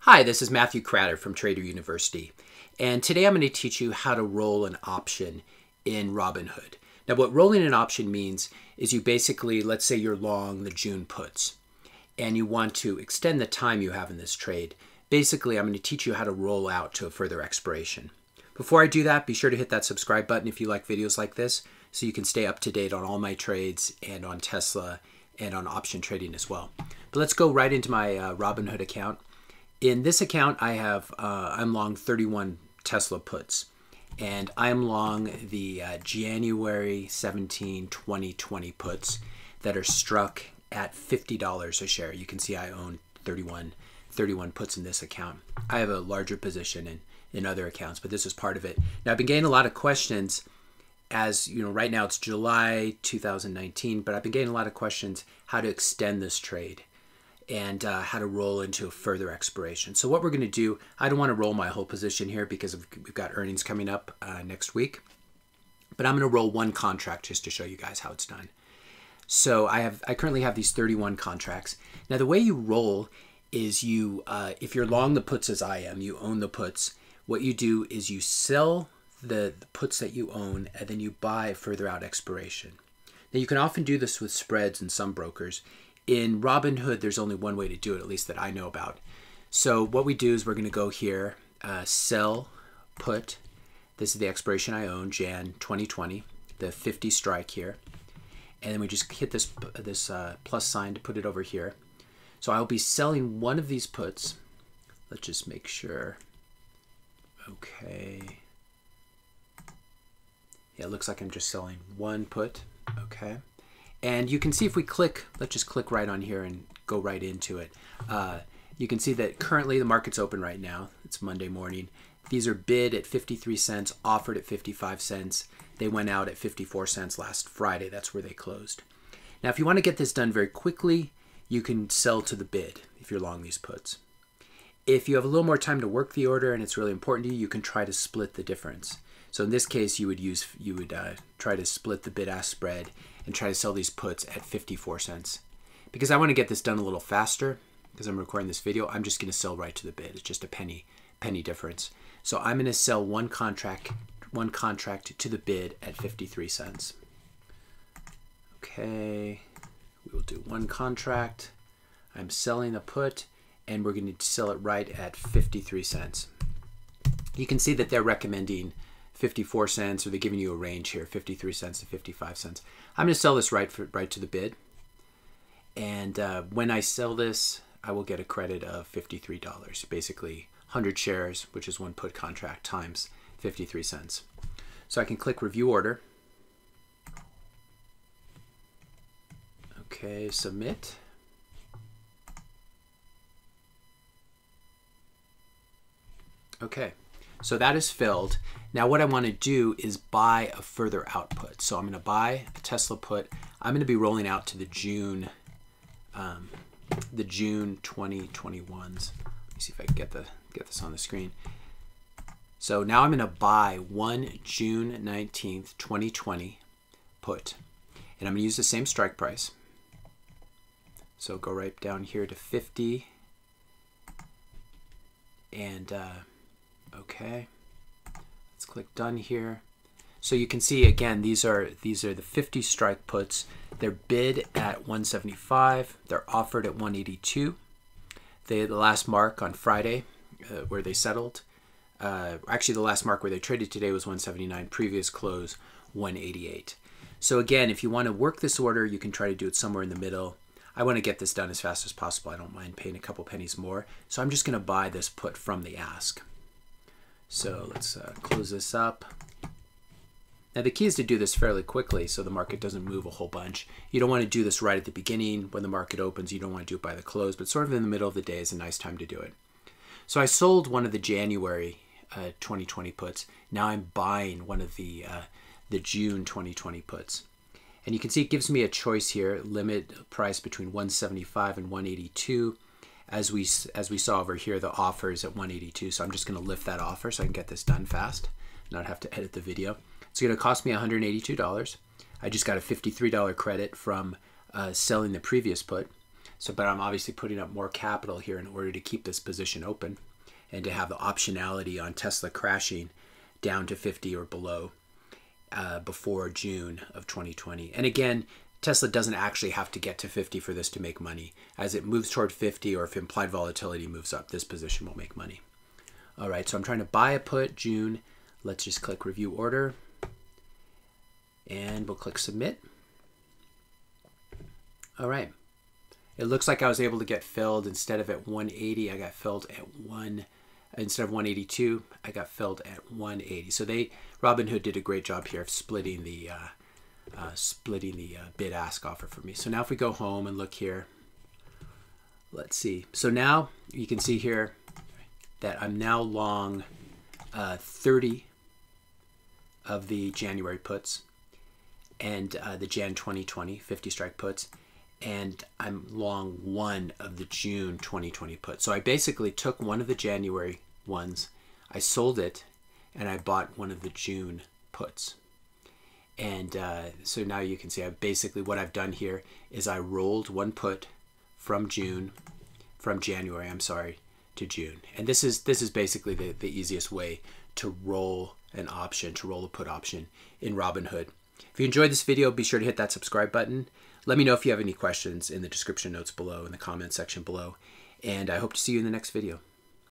Hi, this is Matthew Cratter from Trader University, and today I'm going to teach you how to roll an option in Robinhood. Now, what rolling an option means is you basically, let's say you're long the June puts, and you want to extend the time you have in this trade. Basically, I'm going to teach you how to roll out to a further expiration. Before I do that, be sure to hit that subscribe button if you like videos like this, so you can stay up to date on all my trades and on Tesla and on option trading as well. But let's go right into my Robinhood account. In this account, I have I'm long 31 Tesla puts, and I'm long the January 17, 2020 puts that are struck at $50 a share. You can see I own 31 puts in this account. I have a larger position in other accounts, but this is part of it. Now, I've been getting a lot of questions as, you know, right now it's July 2019, but I've been getting a lot of questions how to extend this trade and how to roll into a further expiration. So what we're going to do, I don't want to roll my whole position here because we've got earnings coming up next week, but I'm going to roll one contract just to show you guys how it's done. So I currently have these 31 contracts. Now the way you roll is you, if you're long the puts as I am, you own the puts, what you do is you sell the puts that you own and then you buy further out expiration. Now you can often do this with spreads and some brokers. In Robinhood, there's only one way to do it, at least that I know about. So what we do is we're going to go here, sell put. This is the expiration I own, Jan 2020, the 50 strike here. And then we just hit this plus sign to put it over here. So I'll be selling one of these puts. Let's just make sure. Okay. Yeah, it looks like I'm just selling one put. Okay. And you can see if we click, let's just click right on here and go right into it. You can see that currently the market's open right now. It's Monday morning. These are bid at 53 cents, offered at 55 cents. They went out at 54 cents last Friday. That's where they closed. Now, if you want to get this done very quickly, you can sell to the bid if you're long these puts. If you have a little more time to work the order and it's really important to you, you can try to split the difference. So in this case, you would try to split the bid-ask spread and try to sell these puts at 54 cents. Because I want to get this done a little faster, because I'm recording this video, I'm just going to sell right to the bid. It's just a penny difference. So I'm going to sell one contract to the bid at 53 cents. Okay, we will do one contract. I'm selling the put, and we're going to sell it right at 53 cents. You can see that they're recommending 54 cents, or they're giving you a range here, 53 cents to 55 cents. I'm going to sell this right to the bid. And when I sell this, I will get a credit of $53, basically 100 shares, which is one put contract, times 53 cents. So I can click Review Order. Okay, Submit. Okay. So that is filled. Now what I want to do is buy a further output. So I'm going to buy a Tesla put. I'm going to be rolling out to the June 2021s. Let me see if I can get this on the screen. So now I'm going to buy one June 19th, 2020 put. And I'm going to use the same strike price. So go right down here to 50. And okay, let's click done here. So you can see again, these are the 50 strike puts. They're bid at 175. They're offered at 182. The last mark on Friday where they settled. Actually, the last mark where they traded today was 179. Previous close 188. So again, if you want to work this order, you can try to do it somewhere in the middle. I want to get this done as fast as possible. I don't mind paying a couple pennies more. So I'm just going to buy this put from the ask. So let's close this up. Now the key is to do this fairly quickly so the market doesn't move a whole bunch. You don't want to do this right at the beginning when the market opens. You don't want to do it by the close, but sort of in the middle of the day is a nice time to do it. So I sold one of the January 2020 puts. Now I'm buying one of the June 2020 puts. And you can see it gives me a choice here, limit price between 175 and 182. As we saw over here, the offer is at 182, so I'm just going to lift that offer so I can get this done fast, not have to edit the video. It's going to cost me $182. I just got a $53 credit from selling the previous put. but I'm obviously putting up more capital here in order to keep this position open and to have the optionality on Tesla crashing down to 50 or below before June of 2020. And again, Tesla doesn't actually have to get to 50 for this to make money. As it moves toward 50, or if implied volatility moves up, this position will make money. All right, so I'm trying to buy a put June. Let's just click review order, and we'll click submit. All right. It looks like I was able to get filled. Instead of at 180, I got filled at instead of 182, I got filled at 180. So Robinhood did a great job here of splitting the bid-ask offer for me. So now if we go home and look here, let's see. So now you can see here that I'm now long 30 of the January puts and the Jan 2020 50 strike puts, and I'm long 1 of the June 2020 puts. So I basically took one of the January ones, I sold it, and I bought one of the June puts. And so now you can see what I've done here is I rolled one put from January, to June. And this is basically the easiest way to roll an option, to roll a put option in Robinhood. If you enjoyed this video, be sure to hit that subscribe button. Let me know if you have any questions in the description notes below, in the comment section below. And I hope to see you in the next video.